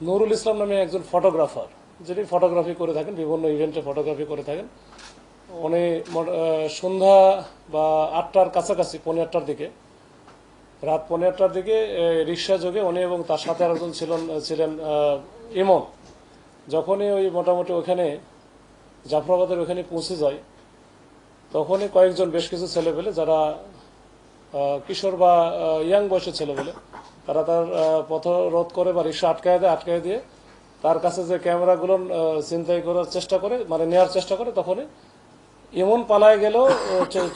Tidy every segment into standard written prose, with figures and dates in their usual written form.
নুরুল ইসলাম নামে একজন ফটোগ্রাফার, যিনি ফটোগ্রাফি করে থাকেন, বিভিন্ন ইভেন্টে ফটোগ্রাফি করে থাকেন। উনি সন্ধ্যা বা 8টার কাছাকাছি, 8:15টার দিকে, রাত 8:15টার দিকে রিক্সা যোগে উনি এবং তার সাথে আরেকজন ছিলেন ইমন। যখনই ওই মোটামুটি ওখানে জাফরাবাদের ওখানে পৌঁছে যায়, তখনই কয়েকজন বেশ কিছু ছেলেপেলে যারা কিশোর বা ইয়াং বয়সের ছেলেপেলে, তারা তার পথ রোধ করে বা রিক্সা আটকায় দিয়ে তার কাছে যে ক্যামেরাগুলো ছিনতাই করার চেষ্টা করে, মানে নেওয়ার চেষ্টা করে, তখনই ইমন পালায় গেলেও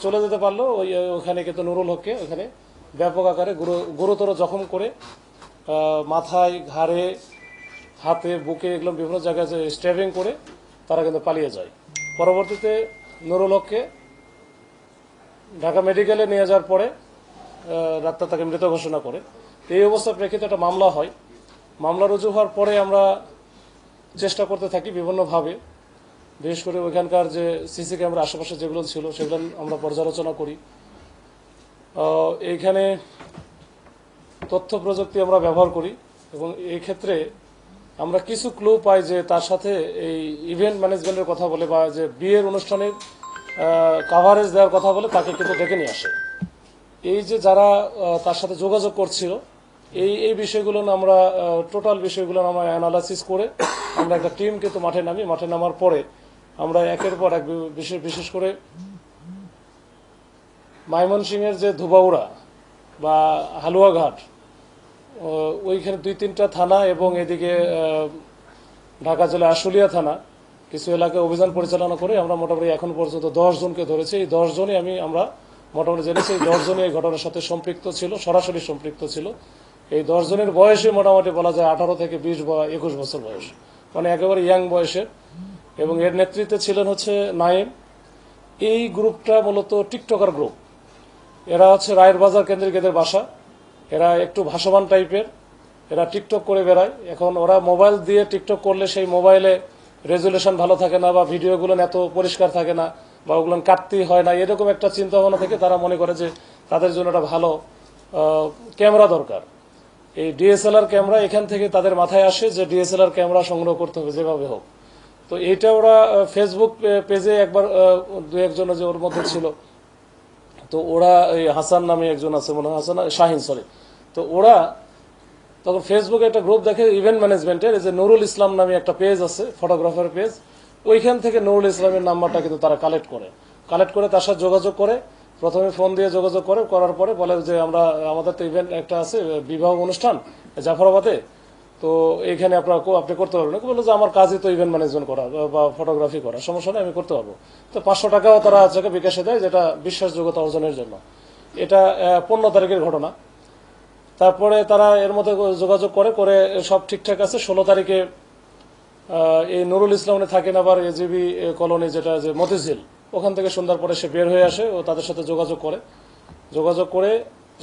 চলে যেতে পারলো। ওখানে কিন্তু নুরুল হককে ওখানে ব্যাপক আকারে গুরুতর জখম করে মাথায়, ঘাড়ে, হাতে, বুকে, এগুলো বিভিন্ন জায়গায় স্ট্যাবিং করে তারা কিন্তু পালিয়ে যায়। পরবর্তীতে নুরুল হককে ঢাকা মেডিকেলে নিয়ে যাওয়ার পরে ডাক্তার তাকে মৃত ঘোষণা করে। এই অবস্থার প্রেক্ষিতে একটা মামলা হয়। মামলা রুজু হওয়ার পরে আমরা চেষ্টা করতে থাকি বিভিন্নভাবে, বিশেষ করে ওইখানকার যে সিসি ক্যামেরা আশেপাশে যেগুলো ছিল সেগুলো আমরা পর্যালোচনা করি। এইখানে তথ্য প্রযুক্তি আমরা ব্যবহার করি এবং এই ক্ষেত্রে আমরা কিছু ক্লু পাই যে তার সাথে এই ইভেন্ট ম্যানেজমেন্টের কথা বলে বা যে বিয়ের অনুষ্ঠানের কাভারেজ দেওয়ার কথা বলে তাকে কিন্তু ডেকে নিয়ে আসে। এই যে যারা তার সাথে যোগাযোগ করছিল, এই বিষয়গুলো আমরা টোটাল বিষয়গুলো আমরা অ্যানালাইসিস করে আমরা একটা টিম কিন্তু মাঠে নামি। মাঠে নামার পরে আমরা একের পর এক বিশেষ করে ময়মনসিংহের যে ধুবাউড়া বা হালুয়াঘাট, ওইখানে 2-3টা থানা এবং এদিকে ঢাকা জেলা আশুলিয়া থানা কিছু এলাকায় অভিযান পরিচালনা করে আমরা মোটামুটি এখন পর্যন্ত 10 জনকে ধরেছি। এই 10 জনই আমরা মোটামুটি জেনেছি এই 10 জনই এই ঘটনার সাথে সম্পৃক্ত ছিল, সরাসরি সম্পৃক্ত ছিল। এই 10 জনের বয়সে মোটামুটি বলা যায় 18 থেকে 20 বা 21 বছর বয়স, মানে একেবারে ইয়াং বয়সের। এবং এর নেতৃত্বে ছিলেন হচ্ছে নাইম। এই গ্রুপটা মূলত টিকটকার গ্রুপ। এরা হচ্ছে রায়ের বাজার কেন্দ্রিক এদের বাসা। এরা একটু ভাসমান টাইপের, এরা টিকটক করে বেড়ায়। এখন ওরা মোবাইল দিয়ে টিকটক করলে সেই মোবাইলে রেজুলেশন ভালো থাকে না বা ভিডিওগুলো এত পরিষ্কার থাকে না বা ওগুলো কাটতেই হয় না, এরকম একটা চিন্তা ভাবনা থেকে তারা মনে করে যে তাদের জন্য একটা ভালো ক্যামেরা দরকার। এই ডিএসএলআর ক্যামেরা এখান থেকে তাদের মাথায় আসে যে ডিএসএলআর ক্যামেরা সংগ্রহ করতে হবে যেভাবে হোক। তো এইটা ওরা ফেসবুক পেজে একবার 2-1 যে ওর মধ্যে ছিল, তো ওরা এই হাসান নামে একজন আছে, মনে হয় হাসান, শাহিন, সরি। তো ওরা তখন ফেসবুকে একটা গ্রুপ দেখে ইভেন্ট ম্যানেজমেন্টের, যে নুরুল ইসলাম নামে একটা পেজ আছে, ফটোগ্রাফার পেজ। ওইখান থেকে নুরুল ইসলামের নাম্বারটা কিন্তু তারা কালেক্ট করে তার সাথে যোগাযোগ করে। প্রথমে ফোন দিয়ে যোগাযোগ করার পরে বলে যে আমাদের তো ইভেন্ট একটা আছে, বিবাহ অনুষ্ঠান জাফরাবাদে, তো এইখানে আপনি করতে পারবেন। বললো যে আমার কাজই তো ইভেন্ট ম্যানেজমেন্ট করা বা ফটোগ্রাফি করা, সমস্যা নেই, আমি করতে পারবো। তো 500 টাকাও তারা বিকাশে দেয়, যেটা বিশ্বাসযোগ্যতা অর্জনের জন্য। এটা 15 তারিখের ঘটনা। তারপরে তারা এর মধ্যে যোগাযোগ করে সব ঠিকঠাক আছে। 16 তারিখে এই নুরুল ইসলাম থাকেন আবার এজিবি কলোনি, যেটা যে মতিঝিল, ওখান থেকে সন্ধ্যার পরে সে বের হয়ে আসে ও তাদের সাথে যোগাযোগ করে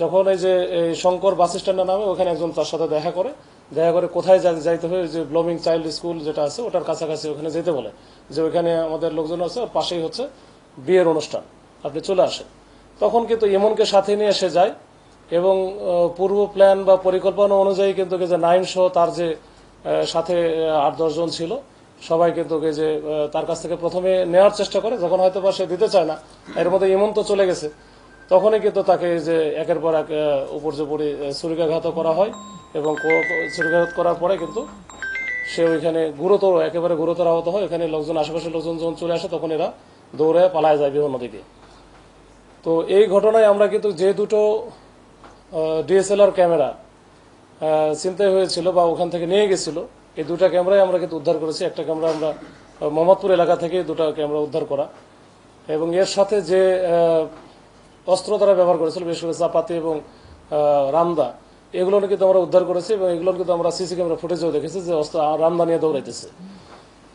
যখন এই যে শঙ্কর বাস স্ট্যান্ডের নামে, ওখানে একজন তার সাথে দেখা করে কোথায় যাইতে হবে, যে ব্লুমিং চাইল্ড স্কুল যেটা আছে ওটার কাছাকাছি ওখানে যেতে বলে, যে ওইখানে আমাদের লোকজন আছে, ওর পাশেই হচ্ছে বিয়ের অনুষ্ঠান, আপনি চলে আসেন। তখন কিন্তু ইমনকে সাথে নিয়ে এসে যায় এবং পূর্ব প্ল্যান বা পরিকল্পনা অনুযায়ী কিন্তু যে নাইম সহ তার যে সাথে 8-10 জন ছিল, সবাই কিন্তু যে তার কাছ থেকে প্রথমে নেওয়ার চেষ্টা করে। যখন হয়তো বা সে দিতে চায় না, এর মধ্যে ইমন তো চলে গেছে, তখনই কিন্তু তাকে যে একের পর এক উপর্যুপরি ছুরিকাঘাত করা হয় এবং ছুরিকাঘাত করার পরে কিন্তু সে ওইখানে একেবারে গুরুতর আহত হয়। এখানে আশেপাশের লোকজন যখন চলে আসে, তখন এরা দৌড়ে পালায় যায় বিভিন্ন দিকে। তো এই ঘটনায় আমরা কিন্তু যে দুটো ডিএসএলআর ক্যামেরা ছিনতাই হয়েছিল বা ওখান থেকে নিয়ে গেছিল, এই 2টা ক্যামেরাই আমরা কিন্তু উদ্ধার করেছি। একটা ক্যামেরা আমরা মোহাম্মদপুর এলাকা থেকে 2টা ক্যামেরা উদ্ধার করা, এবং এর সাথে যে অস্ত্র তারা ব্যবহার করেছিল, বিশেষ করে চাপাতি এবং রামদা, এগুলো কিন্তু আমরা উদ্ধার করেছি এবং এগুলো কিন্তু আমরা সিসি ক্যামেরা ফুটেজেও দেখেছি যে রামদা নিয়ে দৌড়াইতেছে।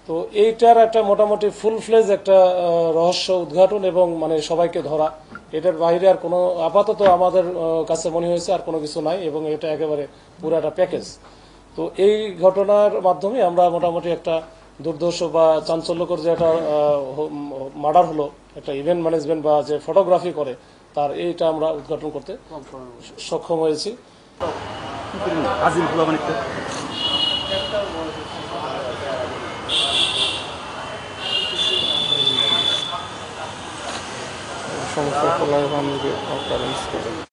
তো এইটার একটা মোটামুটি ফুল ফ্লেজ একটা রহস্য উদ্ঘাটন এবং মানে সবাইকে ধরা, এটার বাইরে আর কোনো আপাতত আমাদের কাছে মনে হয়েছে আর কোনো কিছু নাই, এবং এটা একেবারে পুরো একটা প্যাকেজ। তো এই ঘটনার মাধ্যমে আমরা মোটামুটি একটা দুর্ধর্ষ বা চাঞ্চল্যকর যে একটা মার্ডার হলো, একটা ইভেন্ট ম্যানেজমেন্ট বা যে ফটোগ্রাফি করে তার, এইটা আমরা উদ্ঘাটন করতে সক্ষম হয়েছি। সমস্যা পোলায় বান্ধবী প্যারেন্টস করে।